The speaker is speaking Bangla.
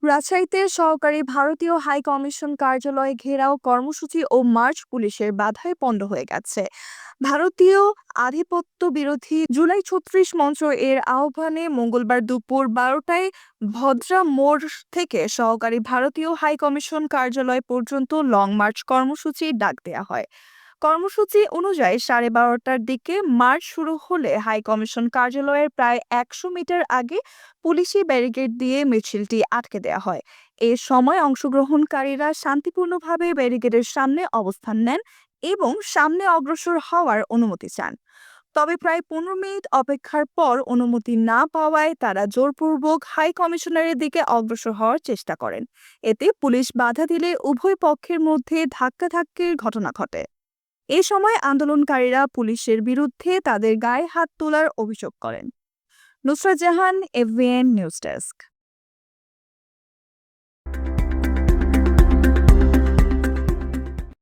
রাজশাহীতে সহকারী ভারতীয় হাই কমিশন কার্যালয়ে ঘেরাও কর্মসূচি ও মার্চ পুলিশের বাধায় পণ্ড হয়ে গেছে। ভারতীয় আধিপত্য বিরোধী জুলাই ৩৬ মঞ্চ এর আহ্বানে মঙ্গলবার দুপুর ১২টায় ভদ্রা মোড় থেকে সহকারী ভারতীয় হাই কমিশন কার্যালয় পর্যন্ত লং মার্চ কর্মসূচির ডাক দেওয়া হয়। কর্মসূচি অনুযায়ী ১২:৩০টার দিকে মার্চ শুরু হলে হাই কমিশন কার্যালয়ের প্রায় ১০০ মিটার আগে পুলিশি ব্যারিকেড দিয়ে মিছিলটি আটকে দেওয়া হয়। এ সময় অংশগ্রহণকারীরা শান্তিপূর্ণভাবে ব্যারিকেডের সামনে অবস্থান নেন এবং সামনে অগ্রসর হওয়ার অনুমতি চান। তবে প্রায় ১৫ মিনিট অপেক্ষার পর অনুমতি না পাওয়ায় তারা জোরপূর্বক হাই কমিশনারের দিকে অগ্রসর হওয়ার চেষ্টা করেন। এতে পুলিশ বাধা দিলে উভয় পক্ষের মধ্যে ধাক্কাধাক্কির ঘটনা ঘটে। এ সময় আন্দোলনকারীরা পুলিশের বিরুদ্ধে তাদের গায়ে হাত তোলার অভিযোগ করেন। Nusrat Jahan, এফবিএন news desk.